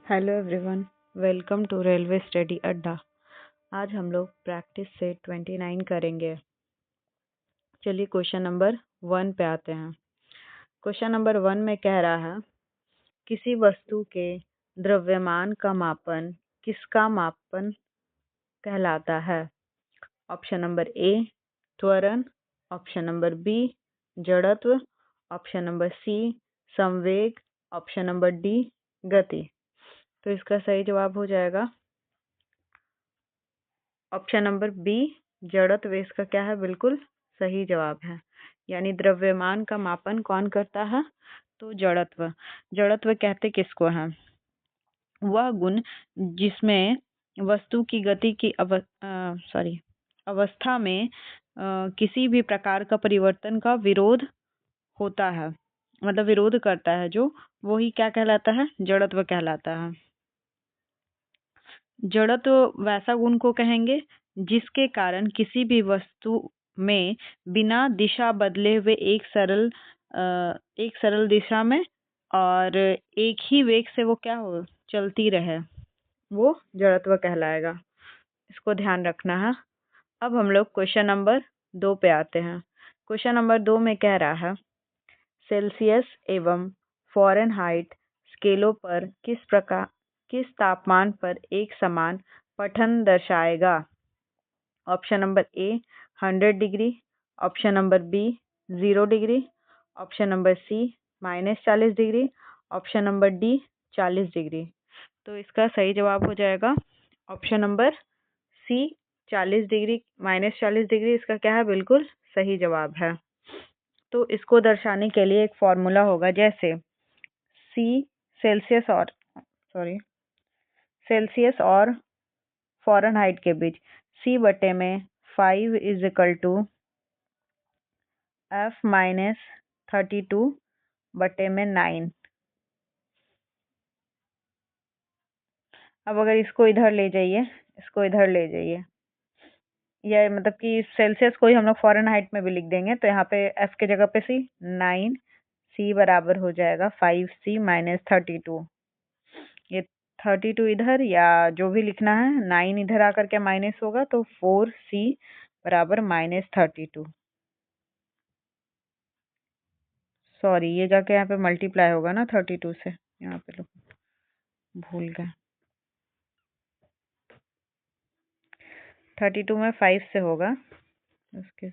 Hello everyone, welcome to railway study Adda. आज हम लोग प्रैक्टिस से 29 करेंगे। चलिए क्वेश्चन नंबर 1 पे आते हैं। क्वेश्चन नंबर 1 में कह रहा है किसी वस्तु के द्रव्यमान का मापन किसका मापन कहलाता है। ऑप्शन नंबर ए त्वरण, ऑप्शन नंबर बी जड़त्व, ऑप्शन नंबर सी संवेग, ऑप्शन नंबर डी गति। तो इसका सही जवाब हो जाएगा ऑप्शन नंबर बी जड़त्व। इसका क्या है, बिल्कुल सही जवाब है। यानी द्रव्यमान का मापन कौन करता है, तो जड़त्व। जड़त्व कहते किसको हैं, वह गुण जिसमें वस्तु की गति की अवस्था में किसी भी प्रकार का परिवर्तन का विरोध होता है, मतलब विरोध करता है जो, वही क्या कहलाता है, जड़त्व कहलाता है। जड़त्व वैसा गुण को कहेंगे जिसके कारण किसी भी वस्तु में बिना दिशा बदले हुए एक सरल दिशा में और एक ही वेग से वो क्या हो चलती रहे, वो जड़त्व कहलाएगा। इसको ध्यान रखना है। अब हम लोग क्वेश्चन नंबर 2 पे आते हैं। क्वेश्चन नंबर 2 में कह रहा है सेल्सियस एवं फ़ारेनहाइट स्केलों पर किस तापमान पर एक समान पठन दर्शाएगा। Option number A 100 degree, option number B 0 degree, option number C -40 degree, option number D 40 degree. तो इसका सही जवाब हो जाएगा option number C 40 degree -40 degree. इसका क्या है, बिल्कुल सही जवाब है। तो इसको दर्शाने के लिए एक फॉर्मूला होगा, जैसे सेल्सियस और फ़ारेनहाइट के बीच C बटे में 5 इज इक्वल टू F -32 बटे में 9। अब अगर इसको इधर ले जाइए, इसको इधर ले जाइए, या मतलब कि सेल्सियस को ही हम लोग फ़ारेनहाइट में भी लिख देंगे, तो यहाँ पे F की जगह पे C 9, C बराबर हो जाएगा 5C -32। ये 32 इधर या जो भी लिखना है, 9 इधर आकर के माइनस होगा तो 4C बराबर -32। सॉरी, ये जाके यहाँ पे मल्टीप्लाई होगा ना 32 से, यहाँ पे लो भूल गए। 32 में 5 से होगा उसके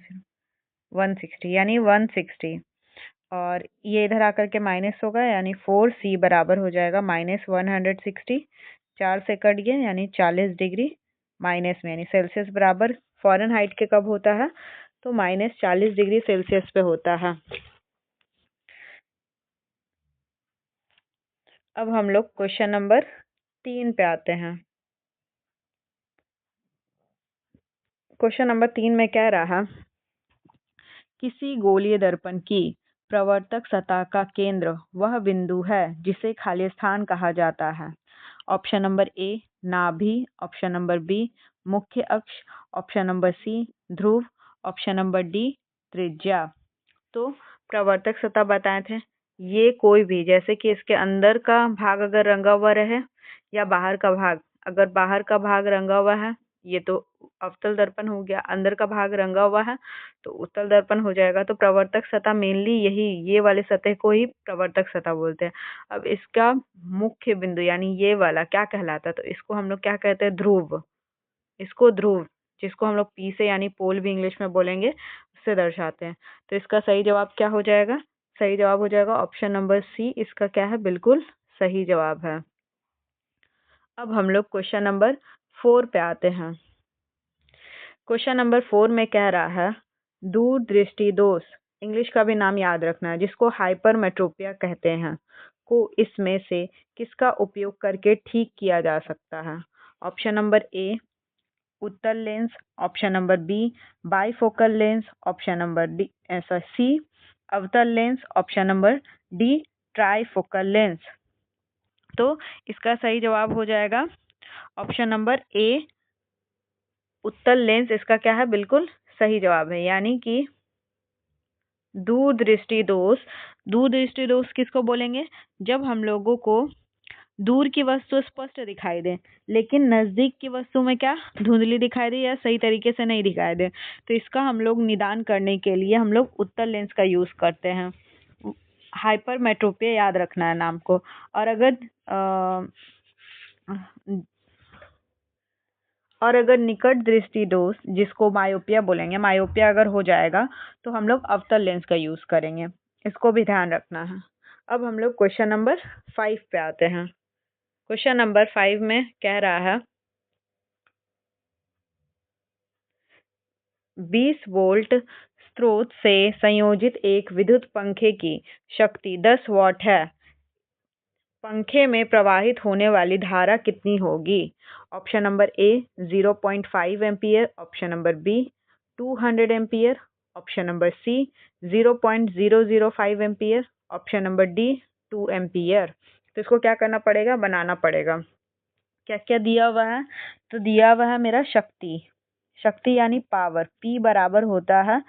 160, यानी 160, और ये इधर आकर के माइनस होगा, यानी 4C बराबर हो जाएगा -160। 4 से कट गया, यानी 40 डिग्री माइनस में, यानी सेल्सियस बराबर फ़ारेनहाइट के कब होता है, तो -40 डिग्री सेल्सियस पे होता है। अब हम लोग क्वेश्चन नंबर 3 पे आते हैं। क्वेश्चन नंबर 3 में कह रहा किसी गोलीय दर्पण की प्रवर्तक सतह का केंद्र वह बिंदु है जिसे खाली स्थान कहा जाता है। ऑप्शन नंबर ए नाभि, ऑप्शन नंबर बी मुख्य अक्ष, ऑप्शन नंबर सी ध्रुव, ऑप्शन नंबर डी त्रिज्या। तो प्रवर्तक सतह बताए थे, ये कोई भी, जैसे कि इसके अंदर का भाग अगर रंगा हुआ रहे या बाहर का भाग, अगर बाहर का भाग रंगा हुआ है, ये तो अवतल दर्पण हो गया, अंदर का भाग रंगा हुआ है तो उत्तल दर्पण हो जाएगा। तो प्रवर्तक सतह मेनली यही, ये वाले सतह को ही प्रवर्तक सतह बोलते हैं। अब इसका मुख्य बिंदु यानी ये वाला क्या कहलाता है, तो इसको हम लोग क्या कहते हैं, ध्रुव। इसको ध्रुव, जिसको हम लोग पी से यानी पोल भी इंग्लिश में बोलेंगे, उससे दर्शाते हैं। तो इसका सही जवाब क्या हो जाएगा, सही जवाब हो जाएगा ऑप्शन नंबर सी। इसका क्या है, बिल्कुल सही जवाब है। अब हम लोग क्वेश्चन नंबर 4 पे आते हैं। क्वेश्चन नंबर 4 में कह रहा है दूरदृष्टि दोष, इंग्लिश का भी नाम याद रखना है, जिसको हाइपरमेट्रोपिया कहते हैं, को इसमें से किसका उपयोग करके ठीक किया जा सकता है। ऑप्शन नंबर ए उत्तल lens, option number B bifocal lens, option number D C अवतल lens, option number D trifocal lens. तो इसका सही जवाब हो जाएगा ऑप्शन नंबर ए उत्तल लेंस। इसका क्या है, बिल्कुल सही जवाब है। यानी कि दूरदृष्टि दोष, दूरदृष्टि दोष किसको बोलेंगे, जब हम लोगों को दूर की वस्तु स्पष्ट दिखाई दे, लेकिन नजदीक की वस्तु में क्या धुंधली दिखाई दे या सही तरीके से नहीं दिखाई दे, तो इसका हम लोग निदान करने के लिए हम लोग उत्तल लेंस का यूज करते हैं। हाइपरमेट्रोपिया याद रखना है नाम को। और अगर निकट दृष्टि दोष, जिसको मायोपिया बोलेंगे, मायोपिया अगर हो जाएगा तो हम लोग अवतल लेंस का यूज करेंगे। इसको भी ध्यान रखना है। अब हम लोग क्वेश्चन नंबर 5 पे आते हैं। क्वेश्चन नंबर 5 में कह रहा है 20 वोल्ट स्रोत से संयोजित एक विद्युत पंखे की शक्ति 10 वॉट है। पंखे में प्रवाहित होने वाली धारा कितनी होगी? Option number A 0.5 ampere, option number B 200 ampere, option number C 0.005 ampere, option number D 2 ampere. तो इसको क्या करना पड़ेगा? बनाना पड़ेगा। क्या क्या दिया हुआ है? तो दिया हुआ है मेरा शक्ति। शक्ति यानी पावर, P बराबर होता है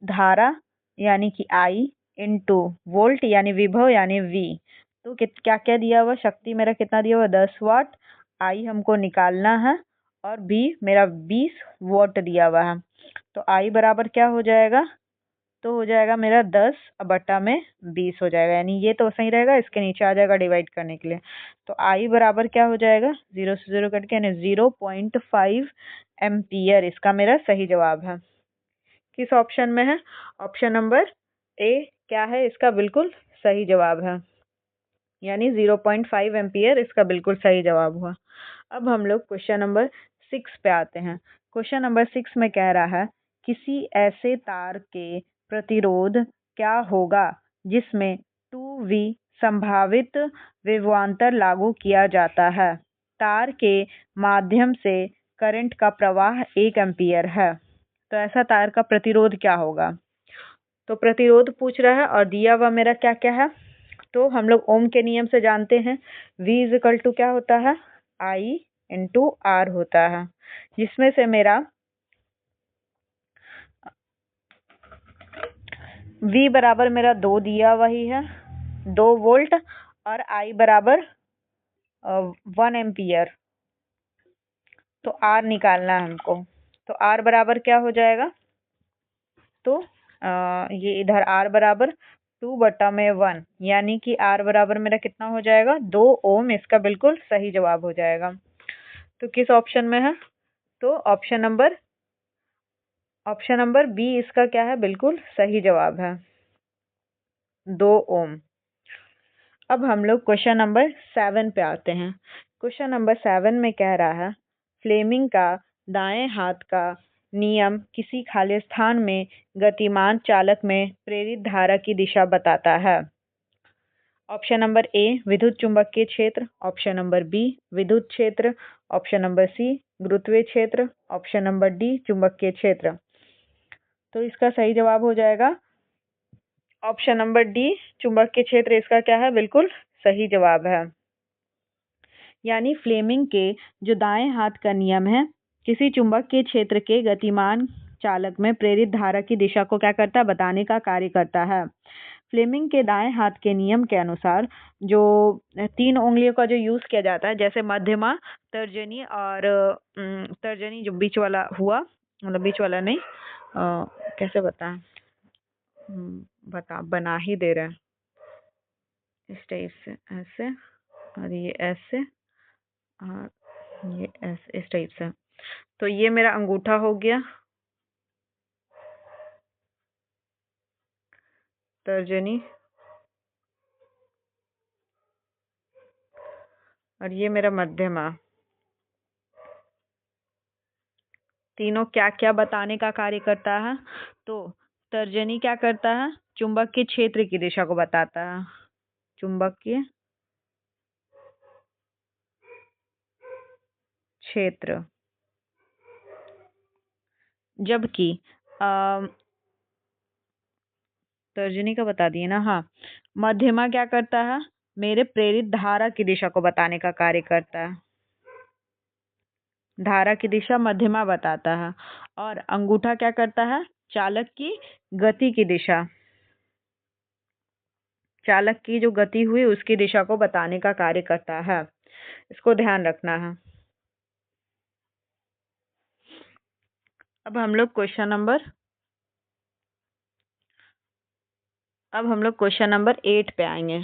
धारा यानी कि I इंटू वोल्ट यानी विभव यानी V। तो क्या क्या दिया हुआ? शक्ति मेरा कितना दिया हुआ? 10 वाट। I हमको निकालना है और B मेरा 20 वॉट दिया हुआ है। तो I बराबर क्या हो जाएगा? तो हो जाएगा मेरा 10 बटा में 20 हो जाएगा, यानी ये तो सही रहेगा, इसके नीचे आ जाएगा डिवाइड करने के लिए। तो I बराबर क्या हो जाएगा? 0 से 0 कट के यानी 0.5 एम्पियर इसका मेरा सही जवाब है। किस ऑप्शन में है? ऑप्शन नंबर ए क्या है इसका बिल्कुल सही जवाब है, यानी 0.5 एम्पियर इसका बिल्कुल सही जवाब हुआ। अब हम लोग क्वेश्चन नंबर 6 पे आते हैं। क्वेश्चन नंबर 6 में कह रहा है किसी ऐसे तार के प्रतिरोध क्या होगा जिसमें 2V संभावित विभवांतर लागू किया जाता है। तार के माध्यम से करंट का प्रवाह 1 एम्पियर है। तो ऐसा तार का प्रतिरोध क्या होगा? तो प्रतिरोध पूछ रहा है और दिया हुआ मेरा क्या क्या है? तो हम लोग ओम के नियम से जानते हैं V इक्वल टू क्या होता है? I इंटू R होता है, जिसमें से मेरा V बराबर मेरा 2 दिया हुआ ही है, 2 वोल्ट, और I बराबर 1 एम्पियर। तो R निकालना है हमको। तो R बराबर क्या हो जाएगा? तो ये इधर R बराबर 2 बटा में 1, यानी कि R बराबर मेरा कितना हो जाएगा? 2 ओम। इसका बिल्कुल सही जवाब हो जाएगा। तो किस ऑप्शन में है? तो ऑप्शन नंबर बी इसका क्या है? बिल्कुल सही जवाब है, 2 ओम। अब हम लोग क्वेश्चन नंबर 7 पे आते हैं। क्वेश्चन नंबर 7 में कह रहा है फ्लेमिंग का दाएं हाथ का नियम किसी खाली स्थान में गतिमान चालक में प्रेरित धारा की दिशा बताता है। ऑप्शन नंबर ए विद्युत चुंबकीय क्षेत्र, ऑप्शन नंबर बी विद्युत क्षेत्र, ऑप्शन नंबर सी गुरुत्वीय क्षेत्र, ऑप्शन नंबर डी चुंबकीय क्षेत्र। तो इसका सही जवाब हो जाएगा ऑप्शन नंबर डी चुंबकीय क्षेत्र। इसका क्या है? बिल्कुल सही जवाब है। यानी फ्लेमिंग के जो दाएं हाथ का नियम है किसी चुंबकीय क्षेत्र के गतिमान चालक में प्रेरित धारा की दिशा को क्या करता है? बताने का कार्य करता है। फ्लेमिंग के दाएं हाथ के नियम के अनुसार जो 3 उंगलियों का जो यूज किया जाता है, जैसे मध्यमा, तर्जनी और तर्जनी जो बीच वाला हुआ, मतलब बीच वाला नहीं, कैसे बताएं, बना ही दे रहे हैं इस टाइप से, ऐसे, और ये ऐसे, और ये ऐसे, इस टाइप से। तो ये मेरा अंगूठा हो गया, तर्जनी, और ये मेरा मध्यमा। तीनों क्या क्या बताने का कार्य करता है? तो तर्जनी क्या करता है? चुंबकीय क्षेत्र की दिशा को बताता है, चुंबकीय क्षेत्र। जबकि तर्जनी का बता दिए ना, हाँ। मध्यमा क्या करता है? मेरे प्रेरित धारा की दिशा को बताने का कार्य करता है, धारा की दिशा मध्यमा बताता है। और अंगूठा क्या करता है? चालक की गति की दिशा। चालक की जो गति हुई उसकी दिशा को बताने का कार्य करता है। इसको ध्यान रखना है। अब हम लोग क्वेश्चन नंबर 8 पे आएंगे।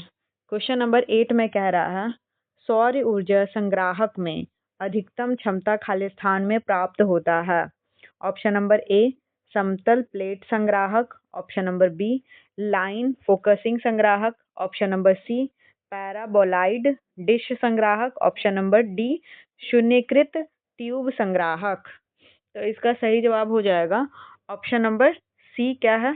क्वेश्चन नंबर 8 में कह रहा है सौर ऊर्जा संग्राहक में अधिकतम क्षमता खाली स्थान में प्राप्त होता है। ऑप्शन नंबर ए समतल प्लेट संग्राहक, option number B line focusing संग्राहक, option number C paraboloid dish संग्राहक, ऑप्शन नंबर डी शून्यकृत ट्यूब संग्राहक। तो इसका सही जवाब हो जाएगा ऑप्शन नंबर सी। क्या है?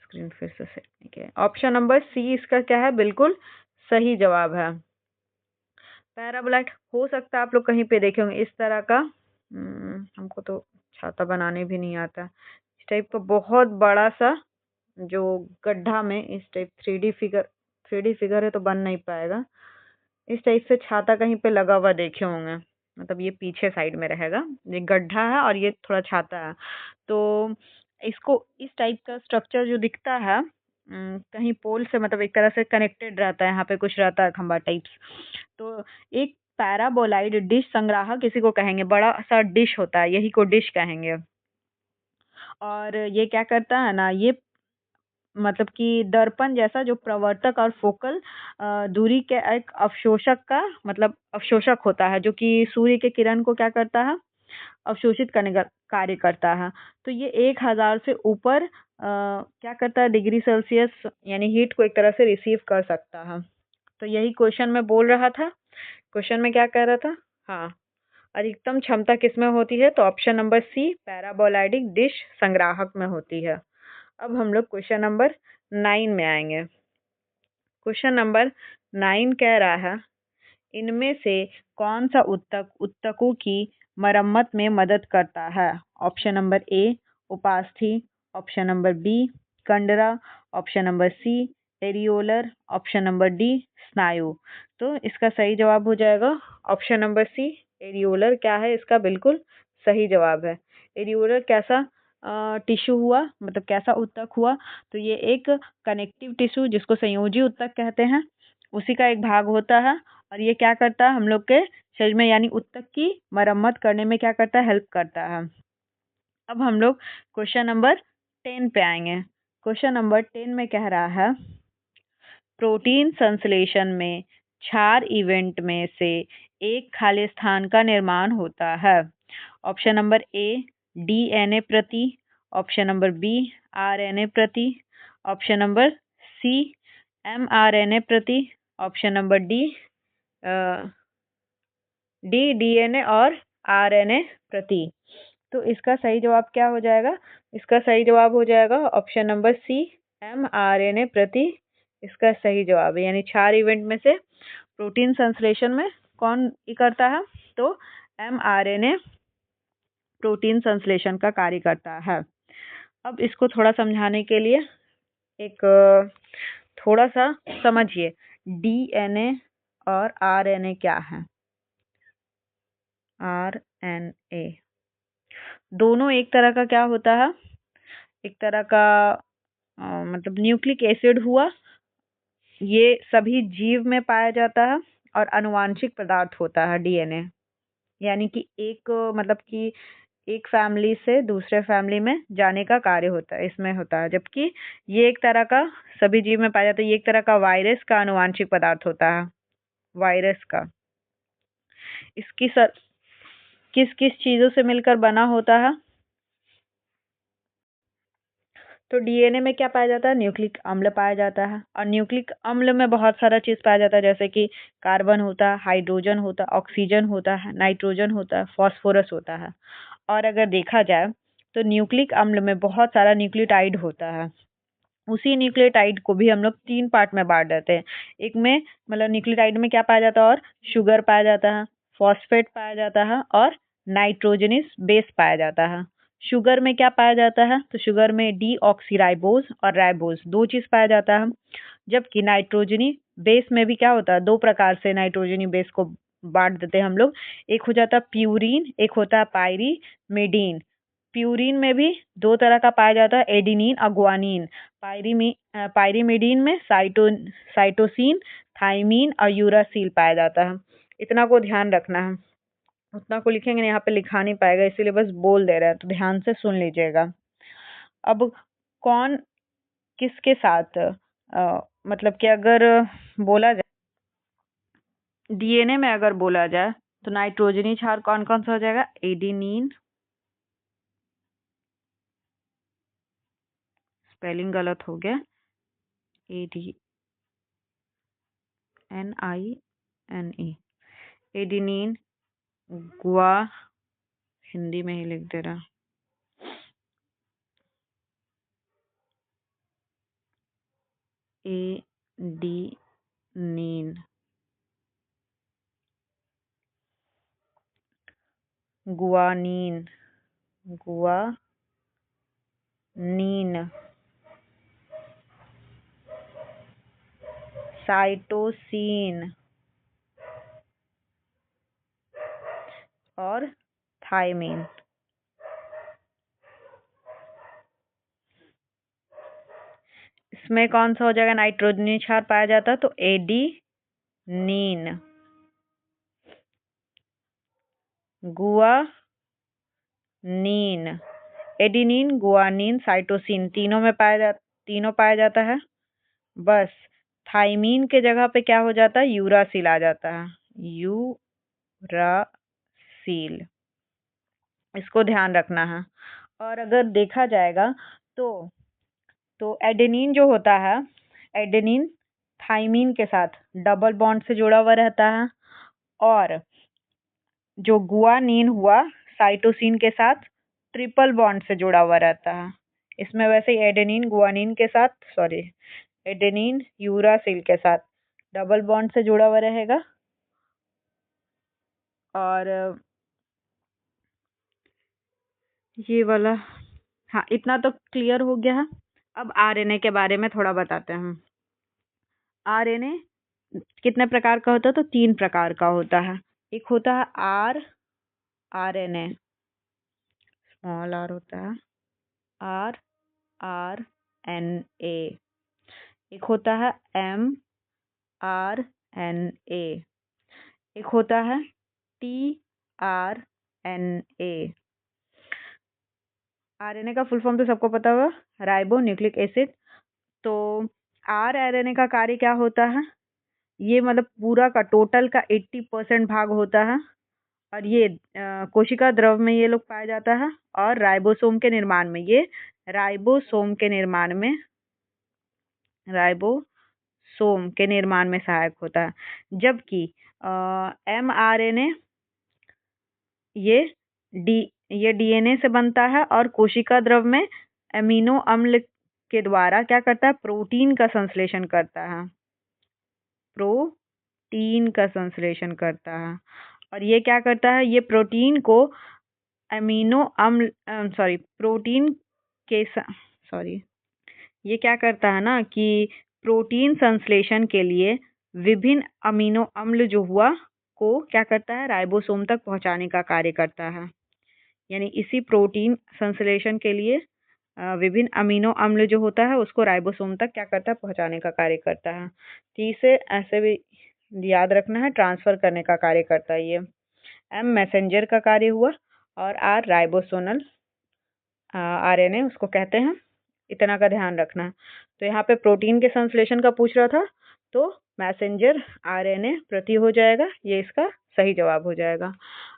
स्क्रीन फिर से सेट नहीं किया। ऑप्शन नंबर सी इसका क्या है? बिल्कुल सही जवाब है। पैराबोलाइड हो सकता है आप लोग कहीं पे देखे होंगे इस तरह का। हमको तो छाता बनाने भी नहीं आता। इस टाइप का बहुत बड़ा सा जो गड्ढा में इस टाइप 3D फिगर है तो बन नहीं पाएगा। इस टाइप से छाता कहीं पे लगा हुआ देखे होंगे। मतलब ये पीछे साइड में रहेगा, ये गड्ढा है और ये थोड़ा छाता है। तो इसको इस टाइप का स्ट्रक्चर जो दिखता है कहीं पोल से मतलब एक तरह से कनेक्टेड रहता है, यहाँ पे कुछ रहता है खंबा टाइप्स। तो एक पैराबोलाइड डिश संग्राहक किसी को कहेंगे, बड़ा सा डिश होता है यही को डिश कहेंगे। और ये क्या करता है ना, ये मतलब कि दर्पण जैसा जो प्रवर्तक और फोकल दूरी के एक अवशोषक का मतलब अवशोषक होता है, जो कि सूर्य के किरण को क्या करता है, अवशोषित करने का कार्य करता है। तो ये 1000 से ऊपर क्या करता है, डिग्री सेल्सियस यानी हीट को एक तरह से रिसीव कर सकता है। तो यही क्वेश्चन में बोल रहा था। क्वेश्चन में क्या कह रहा था? हाँ, अधिकतम क्षमता किसमें होती है? तो ऑप्शन नंबर सी पैराबोलाइडिक डिश संग्राहक में होती है। अब हम लोग क्वेश्चन नंबर 9 में आएंगे। क्वेश्चन नंबर 9 कह रहा है इनमें से कौन सा उत्तक उत्तकों की मरम्मत में मदद करता है? ऑप्शन नंबर ए उपास्थि, ऑप्शन नंबर बी कंडरा, option number C areolar, option number D स्नायु। तो इसका सही जवाब हो जाएगा ऑप्शन नंबर सी एरियोलर। क्या है इसका? बिल्कुल सही जवाब है। एरियोलर कैसा टिश्यू हुआ, मतलब कैसा उत्तक हुआ? तो ये एक कनेक्टिव टिश्यू जिसको संयोजी उत्तक कहते हैं उसी का एक भाग होता है। और ये क्या करता है हम लोग के शरीर में यानी उत्तक की मरम्मत करने में क्या करता है, हेल्प करता है। अब हम लोग क्वेश्चन नंबर 10 पे आएंगे। क्वेश्चन नंबर 10 में कह रहा है प्रोटीन संश्लेषण में क्षार इवेंट में से एक खाली स्थान का निर्माण होता है। ऑप्शन नंबर ए डीएनए प्रति, ऑप्शन नंबर बी आरएनए प्रति, ऑप्शन नंबर सी एमआरएनए प्रति, ऑप्शन नंबर डी डीएनए और आरएनए प्रति। तो इसका सही जवाब क्या हो जाएगा? इसका सही जवाब हो जाएगा ऑप्शन नंबर सी एमआरएनए प्रति। इसका सही जवाब है, यानी क्षार इवेंट में से प्रोटीन संश्लेषण में कौन करता है? तो एमआरएनए प्रोटीन संश्लेषण का कार्य करता है। अब इसको थोड़ा समझाने के लिए एक थोड़ा सा समझिए, डीएनए और आरएनए क्या है? आरएनए दोनों एक तरह का क्या होता है, एक तरह का मतलब न्यूक्लिक एसिड हुआ। ये सभी जीव में पाया जाता है और आनुवांशिक पदार्थ होता है डीएनए, यानी कि एक मतलब कि एक फैमिली से दूसरे फैमिली में जाने का कार्य होता है, इसमें होता है। जबकि ये एक तरह का सभी जीव में पाया जाता है, ये एक तरह का वायरस का आनुवांशिक पदार्थ होता है, वायरस का। इसकी किस किस चीजों से मिलकर बना होता है? तो डीएनए में क्या पाया जाता है? न्यूक्लिक अम्ल पाया जाता है। और न्यूक्लिक अम्ल में बहुत सारा चीज पाया जाता है, जैसे कि कार्बन होता है, हाइड्रोजन होता है, ऑक्सीजन होता है, नाइट्रोजन होता है, फास्फोरस होता है। और अगर देखा जाए तो न्यूक्लिक अम्ल में बहुत सारा न्यूक्लियोटाइड होता है। उसी न्यूक्लियोटाइड को भी हम लोग 3 पार्ट में बांट देते हैं। एक में मतलब न्यूक्लियोटाइड में क्या पाया जाता है? और शुगर पाया जाता है, फॉस्फेट पाया जाता है और नाइट्रोजनस बेस पाया जाता है। शुगर में क्या पाया जाता है? तो शुगर में डीऑक्सीराइबोज और राइबोज 2 चीज पाया जाता है। जबकि नाइट्रोजनी बेस में भी क्या होता है? 2 प्रकार से नाइट्रोजनी बेस को बांट देते हैं हम लोग। एक हो जाता है प्यूरिन, एक होता है पायरीमेडीन। प्यूरिन में भी दो तरह का पाया जाता है, एडिनिन और गुआनिन। पायरिमिडीन में साइटोसिन, थाइमीन और यूरासिल पाया जाता है। इतना को ध्यान रखना है, उतना को लिखेंगे, यहाँ पे लिखा नहीं पाएगा, इसीलिए बस बोल दे रहा है, तो ध्यान से सुन लीजिएगा। अब कौन किसके साथ मतलब कि अगर बोला जाए डीएनए में, अगर बोला जाए तो नाइट्रोजनी क्षार कौन कौन सा हो जाएगा? एडिनिन, स्पेलिंग गलत हो गया, ADNINE, एडिनिन, गुआ, हिंदी में ही लिख दे रहा, एडिनिन, गुआनीन, साइटोसिन और थायमीन। इसमें कौन सा हो जाएगा? नाइट्रोजनी क्षार पाया जाता है तो एडिनिन, गुआनीन, एडिनिन, गुआनीन, साइटोसिन तीनों पाया जाता है। बस थाइमीन के जगह पे क्या हो जाता है? यूरासिल आ जाता है, यूरासिल। इसको ध्यान रखना है। और अगर देखा जाएगा तो एडेनिन जो होता है, एडेनिन थाइमीन के साथ डबल बॉन्ड से जुड़ा हुआ रहता है, और जो गुआनीन हुआ साइटोसिन के साथ ट्रिपल बॉन्ड से जुड़ा हुआ रहता है। इसमें वैसे एडेनिन गुआनीन के साथ, एडेनिन यूरासिल के साथ डबल बॉन्ड से जुड़ा हुआ रहेगा। और ये वाला, हाँ, इतना तो क्लियर हो गया है। अब आरएनए के बारे में थोड़ा बताते हैं। आरएनए कितने प्रकार का होता है? तो 3 प्रकार का होता है। एक होता है आरएनए, स्मॉल आर होता है, RNA। एक होता है mRNA, एक होता है tRNA। आरएनए का फुल फॉर्म तो सबको पता होगा, राइबो न्यूक्लिक एसिड। तो आरएनए का कार्य क्या होता है? ये मतलब पूरा का टोटल का 80% भाग होता है, और ये कोशिका द्रव में ये लोग पाया जाता है, और राइबोसोम के निर्माण में सहायक होता है। जबकि mRNA ये डीएनए से बनता है, और कोशिका द्रव में अमीनो अम्ल के द्वारा क्या करता है? प्रोटीन का संश्लेषण करता है। और ये क्या करता है? ये प्रोटीन को ये क्या करता है ना कि प्रोटीन संश्लेषण के लिए विभिन्न अमीनो अम्ल जो हुआ को क्या करता है? राइबोसोम तक पहुंचाने का कार्य करता है। यानी इसी प्रोटीन संश्लेषण के लिए विभिन्न अमीनो अम्ल जो होता है उसको राइबोसोम तक क्या करता है? पहुंचाने का कार्य करता है। तो इसे ऐसे भी याद रखना है, ट्रांसफर करने का कार्य करता है ये। एम मैसेंजर का कार्य हुआ, और आर राइबोसोनल आरएनए उसको कहते हैं। इतना का ध्यान रखना है। तो यहाँ पे प्रोटीन के संश्लेषण का पूछ रहा था, तो मैसेंजर आरएनए प्रति हो जाएगा, ये इसका सही जवाब हो जाएगा।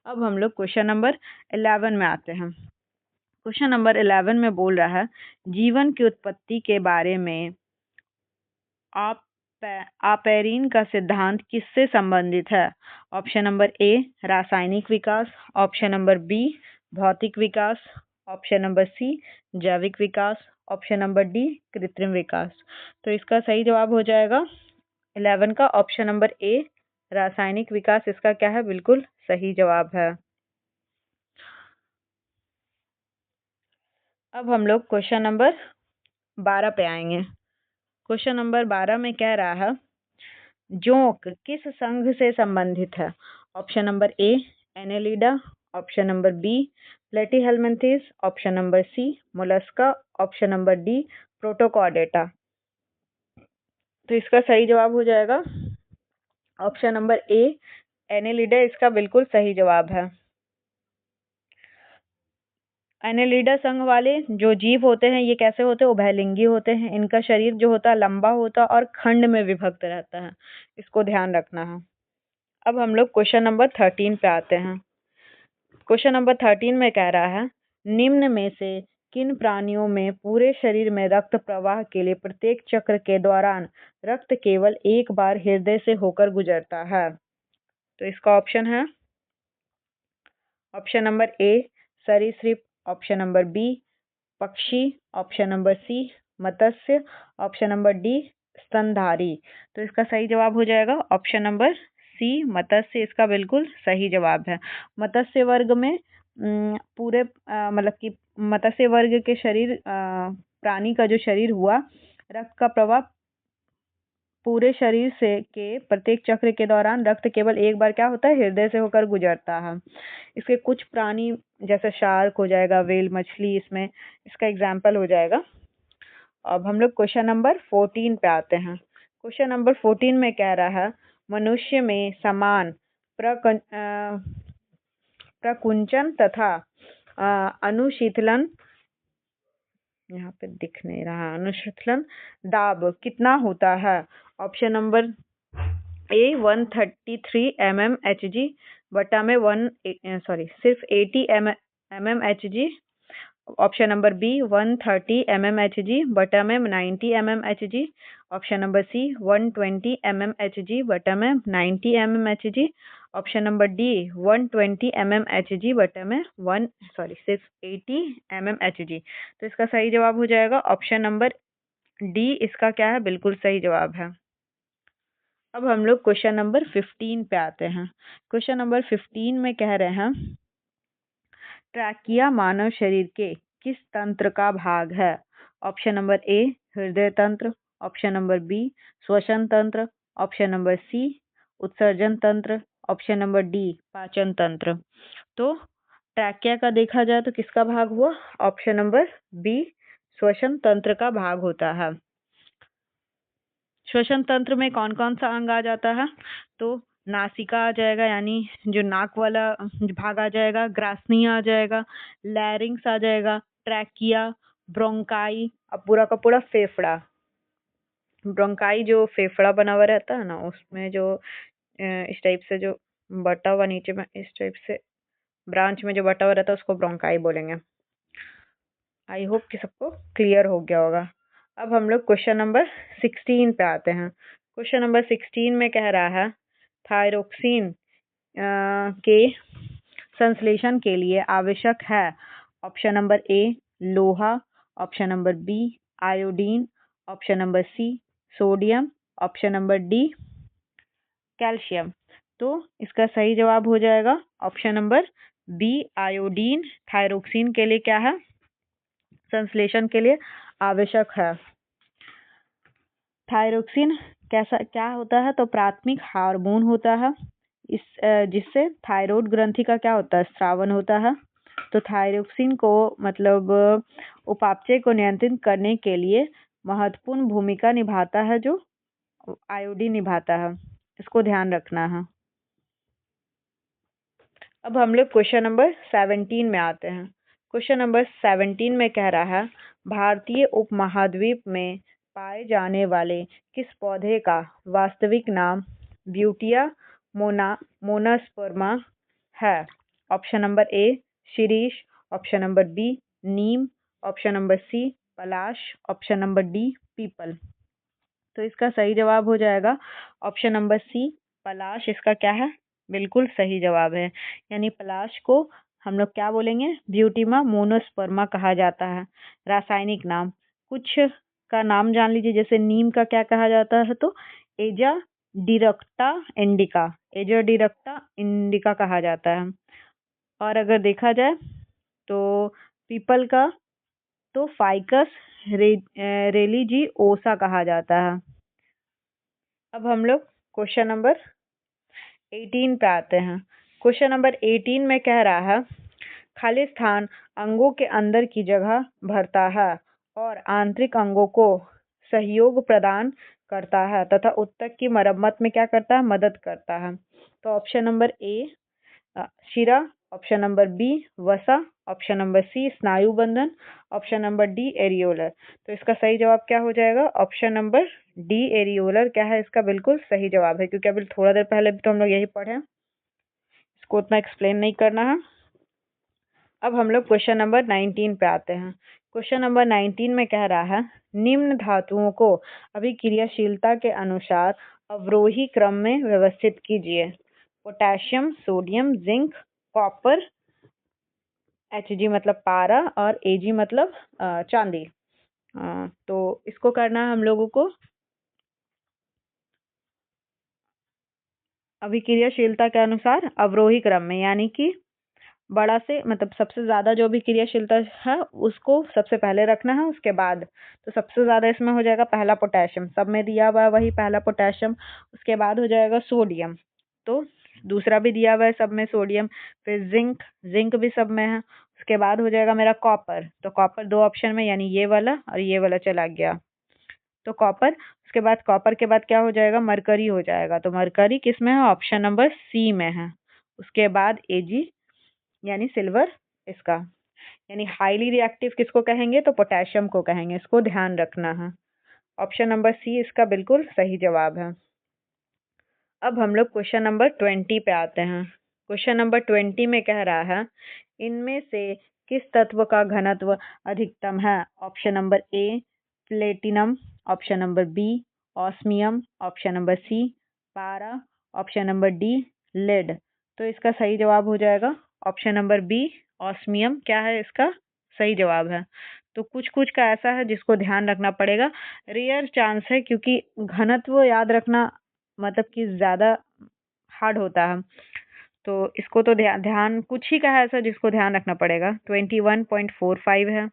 अब हम लोग क्वेश्चन नंबर 11 में आते हैं। क्वेश्चन नंबर 11 में बोल रहा है, जीवन की उत्पत्ति के बारे में आपेरिन का सिद्धांत किससे संबंधित है? ऑप्शन नंबर ए रासायनिक विकास, ऑप्शन नंबर बी भौतिक विकास, ऑप्शन नंबर सी जैविक विकास, ऑप्शन नंबर डी कृत्रिम विकास। तो इसका सही जवाब हो जाएगा 11 का ऑप्शन नंबर ए रासायनिक विकास। इसका क्या है? बिल्कुल सही जवाब है। अब हम लोग क्वेश्चन नंबर 12 पे आएंगे। क्वेश्चन नंबर 12 में कह रहा है, जोंक किस संघ से संबंधित है? Option number A Annelida, option number B Platyhelminthes, option number C Mollusca, option number D Protochordata. तो इसका सही जवाब हो जाएगा ऑप्शन नंबर ए एनेलिडा, इसका बिल्कुल सही जवाब है। एनेलिडा संघ वाले जो जीव होते हैं ये कैसे होते हैं, उभयलिंगी होते हैं। इनका शरीर जो होता है लंबा होता है और खंड में विभक्त रहता है, इसको ध्यान रखना है। अब हम लोग क्वेश्चन नंबर 13 पे आते हैं। क्वेश्चन नंबर 13 में कह रहा है निम्न में से किन प्राणियों में पूरे शरीर में रक्त प्रवाह के लिए प्रत्येक चक्र के दौरान रक्त केवल एक बार हृदय से होकर गुजरता है। तो इसका ऑप्शन है ऑप्शन नंबर ए सरीसृप, ऑप्शन नंबर बी पक्षी, ऑप्शन नंबर सी मत्स्य, ऑप्शन नंबर डी स्तनधारी। तो इसका सही जवाब हो जाएगा ऑप्शन नंबर सी मत्स्य, इसका बिल्कुल सही जवाब है। मत्स्य वर्ग में पूरे मतलब कि मत्स्य वर्ग के शरीर प्राणी का जो शरीर हुआ, रक्त का प्रवाह पूरे शरीर से के प्रत्येक चक्र के दौरान रक्त केवल एक बार क्या होता है, हृदय से होकर गुजरता है। इसके कुछ प्राणी जैसे शार्क हो जाएगा, वेल मछली, इसमें इसका एग्जाम्पल हो जाएगा। अब हम लोग क्वेश्चन नंबर 14 पे आते हैं। क्वेश्चन नंबर 14 में कह रहा है मनुष्य में समान प्रकुंचन तथा अनुशीतलन, यहाँ पे दिख नहीं रहा, अनुशीतलन दाब कितना होता है। ऑप्शन नंबर ए 133 mmHg बटा में सिर्फ 80 mmHg। Option number B 130 mmHg बटा में 90 mmHg। Option number C 120 mmHg बटा में 90 mmHg। Option number D 120 mmHg बटा में सिर्फ 80 mmHg। तो इसका सही जवाब हो जाएगा ऑप्शन नंबर डी, इसका क्या है, बिल्कुल सही जवाब है। अब हम लोग क्वेश्चन नंबर 15 पे आते हैं। क्वेश्चन नंबर 15 में कह रहे हैं ट्रैकिया मानव शरीर के किस तंत्र का भाग है। ऑप्शन नंबर ए हृदय तंत्र, ऑप्शन नंबर बी श्वसन तंत्र, ऑप्शन नंबर सी उत्सर्जन तंत्र, ऑप्शन नंबर डी पाचन तंत्र। तो ट्रैकिया का देखा जाए तो किसका भाग हुआ, ऑप्शन नंबर बी श्वसन तंत्र का भाग होता है। श्वसन तंत्र में कौन कौन सा अंग आ जाता है, तो नासिका आ जाएगा, यानी जो नाक वाला भाग आ जाएगा, ग्रासनी आ जाएगा, लैरिंग्स आ जाएगा, ट्रैकिया, ब्रोंकाई, अब पूरा का पूरा फेफड़ा। ब्रोंकाई जो फेफड़ा बना हुआ रहता है ना, उसमें जो इस टाइप से जो बटा हुआ नीचे में इस टाइप से ब्रांच में जो बटा हुआ रहता है उसको ब्रोंकाई बोलेंगे। आई होप कि सबको क्लियर हो गया होगा। अब हम लोग क्वेश्चन नंबर 16 पे आते हैं। क्वेश्चन नंबर 16 में कह रहा है थायरोक्सिन के संश्लेषण के लिए आवश्यक है। ऑप्शन नंबर ए लोहा, option number B iodine, option number C sodium, option number D calcium. तो इसका सही जवाब हो जाएगा option number B iodine thyroxine के लिए क्या है, संश्लेषण के लिए आवश्यक है। थायरोक्सिन क्या होता है, तो प्राथमिक हार्मोन होता है, इस जिससे थायराइड ग्रंथि का क्या होता है, स्रावन होता है। तो थायरोक्सिन को मतलब उपापचय को नियंत्रित करने के लिए महत्वपूर्ण भूमिका निभाता है, जो आयोडीन निभाता है, इसको ध्यान रखना है। अब हम लोग क्वेश्चन नंबर 17 में आते हैं। क्वेश्चन नंबर 17 में कह रहा है भारतीय उपमहाद्वीप में पाए जाने वाले किस पौधे का वास्तविक नाम ब्यूटिया मोनास्पर्मा है। ऑप्शन नंबर ए शिरीष, ऑप्शन नंबर बी नीम, ऑप्शन नंबर सी पलाश, ऑप्शन नंबर डी पीपल। तो इसका सही जवाब हो जाएगा ऑप्शन नंबर सी पलाश, इसका क्या है, बिल्कुल सही जवाब है। यानी पलाश को हम लोग क्या बोलेंगे, ब्यूटिमा मोनोस्पर्मा कहा जाता है। रासायनिक नाम कुछ का नाम जान लीजिए, जैसे नीम का क्या कहा जाता है, तो एजा डिरेक्टा इंडिका, एजा डिरेक्टा इंडिका कहा जाता है। और अगर देखा जाए तो पीपल का तो फाइकस रेलिजियोसा कहा जाता है। अब हम लोग क्वेश्चन नंबर 18 पे आते हैं। क्वेश्चन नंबर 18 में कह रहा है खाली स्थान अंगों के अंदर की जगह भरता है और आंतरिक अंगों को सहयोग प्रदान करता है तथा ऊतक की मरम्मत में क्या करता है, मदद करता है। तो ऑप्शन नंबर ए शिरा, ऑप्शन नंबर बी वसा, ऑप्शन नंबर सी स्नायु बंधन, ऑप्शन नंबर डी एरियोलर। तो इसका सही जवाब क्या हो जाएगा, ऑप्शन नंबर डी एरियोलर क्या है इसका बिल्कुल सही जवाब है, क्योंकि अभी थोड़ा देर पहले भी तो हम लोग यही पढ़े, इसको उतना एक्सप्लेन नहीं करना है। अब हम लोग क्वेश्चन नंबर 19 पे आते हैं। क्वेश्चन नंबर 19 में कह रहा है निम्न धातुओं को अभिक्रियाशीलता के अनुसार अवरोही क्रम में व्यवस्थित कीजिए। Potassium, sodium, zinc, copper, Hg मतलब पारा और Ag मतलब चांदी। तो इसको करना है हम लोगों को अभिक्रियाशीलता के अनुसार अवरोही क्रम में, यानी कि बड़ा से मतलब सबसे ज्यादा जो भी क्रियाशीलता है उसको सबसे पहले रखना है, उसके बाद तो सबसे ज्यादा इसमें हो जाएगा पहला पोटेशियम, सब में दिया हुआ है वही पहला पोटेशियम, उसके बाद हो जाएगा सोडियम, तो दूसरा भी दिया हुआ है सब में सोडियम, फिर जिंक, जिंक भी सब में है, उसके बाद हो जाएगा मेरा कॉपर, तो कॉपर दो ऑप्शन में यानी ये वाला और ये वाला चला गया, तो कॉपर, उसके बाद कॉपर के बाद क्या हो जाएगा, मरकरी हो जाएगा, तो मरकरी किस में है, ऑप्शन नंबर सी में है। उसके बाद एजी यानी सिल्वर, इसका यानी हाईली रिएक्टिव किसको कहेंगे, तो पोटेशियम को कहेंगे, इसको ध्यान रखना है। ऑप्शन नंबर सी इसका बिल्कुल सही जवाब है। अब हम लोग क्वेश्चन नंबर 20 पे आते हैं। क्वेश्चन नंबर 20 में कह रहा है इनमें से किस तत्व का घनत्व अधिकतम है। Option number A platinum, option number B osmium, option number C पारा, ऑप्शन नंबर डी लेड। तो इसका सही जवाब हो जाएगा ऑप्शन नंबर बी ऑस्मियम क्या है इसका सही जवाब है। तो कुछ कुछ का ऐसा है जिसको ध्यान रखना पड़ेगा, रेयर चांस है क्योंकि घनत्व याद रखना मतलब कि ज्यादा हार्ड होता है, तो इसको तो ध्यान कुछ ही का है ऐसा जिसको ध्यान रखना पड़ेगा। 21.45 है,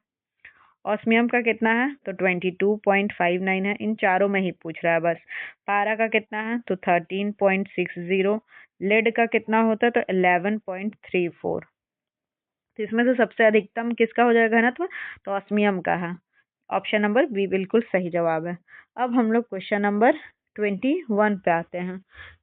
ऑस्मियम का कितना है तो 22.59 है, इन चारों में ही पूछ रहा है बस। पारा का कितना है तो 13.60, लेड का कितना होता है तो 11.34। तो इसमें से सबसे अधिकतम किसका हो जाएगा घनत्व, तो ऑस्मियम का है, ऑप्शन नंबर बी बिल्कुल सही जवाब है। अब हम लोग क्वेश्चन नंबर 21 पे आते हैं।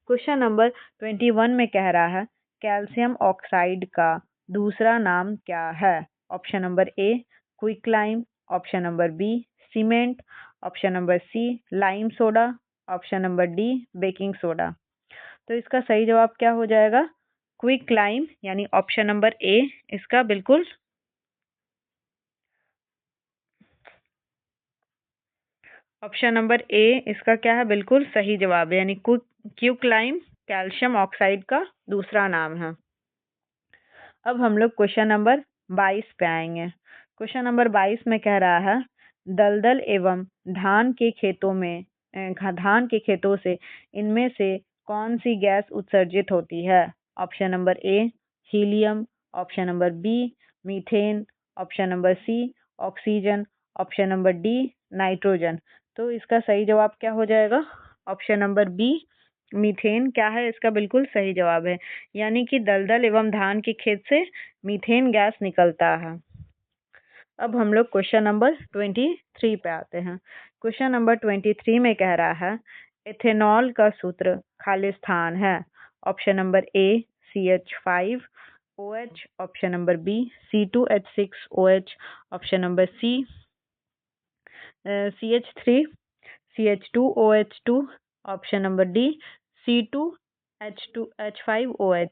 क्वेश्चन नंबर 21 में कह रहा है कैल्शियम ऑक्साइड का दूसरा नाम क्या है। Option number A quicklime, option number B cement, option number C lime soda, option number D baking soda. तो इसका सही जवाब क्या हो जाएगा, क्विकलाइम यानी ऑप्शन नंबर ए इसका बिल्कुल ऑप्शन नंबर ए इसका क्या है बिल्कुल सही जवाब है, यानी क्विकलाइम कैल्शियम ऑक्साइड का दूसरा नाम है। अब हम लोग क्वेश्चन नंबर 22 पे आएंगे। क्वेश्चन नंबर 22 में कह रहा है दलदल एवं धान के खेतों में धान के खेतों से इनमें से कौन सी गैस उत्सर्जित होती है। Option number A helium, option number B methane, option number C oxygen, option number D nitrogen. तो इसका सही जवाब क्या हो जाएगा, ऑप्शन नंबर बी मीथेन क्या है इसका बिल्कुल सही जवाब है, यानी कि दलदल एवं धान के खेत से मीथेन गैस निकलता है। अब हम लोग क्वेश्चन नंबर 23 पे आते हैं। क्वेश्चन नंबर 23 में कह रहा है एथेनॉल का सूत्र खालिस्तान है। Option number A CH5OH, option number B C2H6OH, option number C CH3CH2OH2, option number D C2H5OH।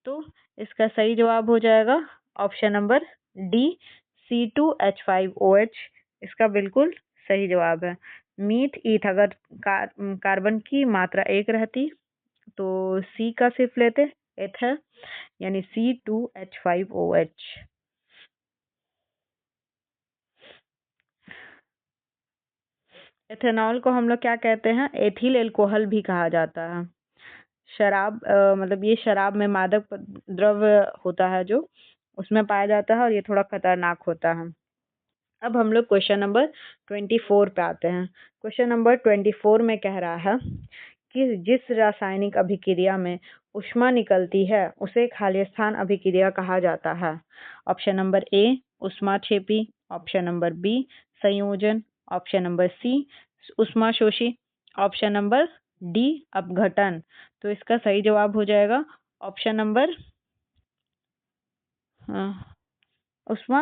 तो इसका सही जवाब हो जाएगा ऑप्शन नंबर डी C2H5OH, इसका बिल्कुल सही जवाब है। मीथ ईथ अगर कार्बन की मात्रा एक रहती तो सी का सिर्फ लेते, एथ है यानी C2H5OH। एथेनॉल को हम लोग क्या कहते हैं, एथिल एल्कोहल भी कहा जाता है। शराब मतलब ये शराब में मादक द्रव्य होता है जो उसमें पाया जाता है और ये थोड़ा खतरनाक होता है। अब हम लोग क्वेश्चन नंबर 24 पे आते हैं। क्वेश्चन नंबर 24 में कह रहा है कि जिस रासायनिक अभिक्रिया में ऊष्मा निकलती है उसे खाली स्थान अभिक्रिया कहा जाता है? ऑप्शन नंबर ए ऊष्माक्षेपी, ऑप्शन नंबर बी संयोजन, ऑप्शन नंबर सी ऊष्माशोषी, ऑप्शन नंबर डी अपघटन। तो इसका सही जवाब हो जाएगा ऑप्शन नंबर ऊष्मा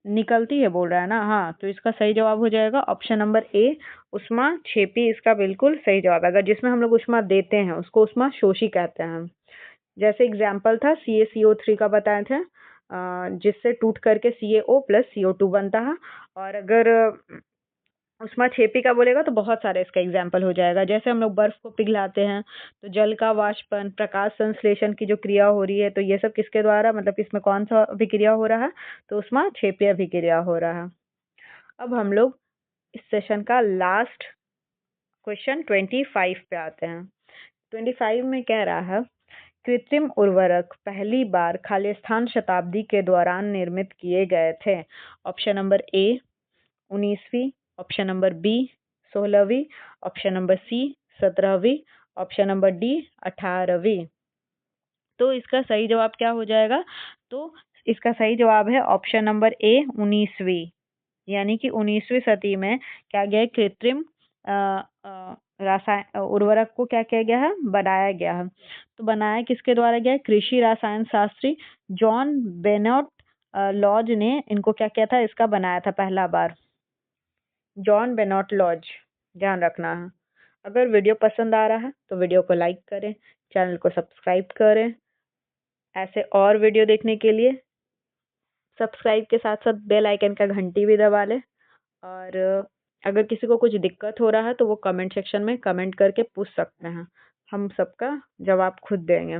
निकलती है बोल रहा है ना, हाँ, तो इसका सही जवाब हो जाएगा ऑप्शन नंबर ए ऊष्माक्षेपी। इसका बिल्कुल सही जवाब है। अगर जिसमें हम लोग ऊष्मा देते हैं उसको ऊष्माशोषी कहते हैं। जैसे एग्जाम्पल था CaCO3 का बताए थे, जिससे टूट करके CaO प्लस CO2 बनता है। और अगर ऊष्माक्षेपी का बोलेगा तो बहुत सारे इसका एग्जाम्पल हो जाएगा। जैसे हम लोग बर्फ को पिघलाते हैं तो जल का वाष्पन, प्रकाश संश्लेषण की जो क्रिया हो रही है, तो ये सब किसके द्वारा, मतलब इसमें कौन सा अभिक्रिया हो रहा है, तो ऊष्माक्षेपी अभिक्रिया हो रहा है। अब हम लोग इस सेशन का लास्ट क्वेश्चन 25 पे आते हैं। 25 में कह रहा है कृत्रिम उर्वरक पहली बार खालिस्तान शताब्दी के दौरान निर्मित किए गए थे? ऑप्शन नंबर ए 19वीं, ऑप्शन नंबर बी 16वीं, ऑप्शन नंबर सी 17वीं, ऑप्शन नंबर डी 18वीं। तो इसका सही जवाब क्या हो जाएगा? तो इसका सही जवाब है ऑप्शन नंबर ए 19वीं, यानी कि 19वीं सदी में क्या गया, कृत्रिम रासायन उर्वरक को क्या किया गया है, बनाया गया है। तो बनाया किसके द्वारा गया? कृषि रसायन शास्त्री जॉन बेनोट लॉज ने इनको क्या किया था, इसका बनाया था पहला बार, जॉन बेनोट लॉज, ध्यान रखना है। अगर वीडियो पसंद आ रहा है तो वीडियो को लाइक करें, चैनल को सब्सक्राइब करें। ऐसे और वीडियो देखने के लिए सब्सक्राइब के साथ साथ बेल आइकन का घंटी भी दबा लें। और अगर किसी को कुछ दिक्कत हो रहा है तो वो कमेंट सेक्शन में कमेंट करके पूछ सकते हैं, हम सबका जवाब खुद देंगे।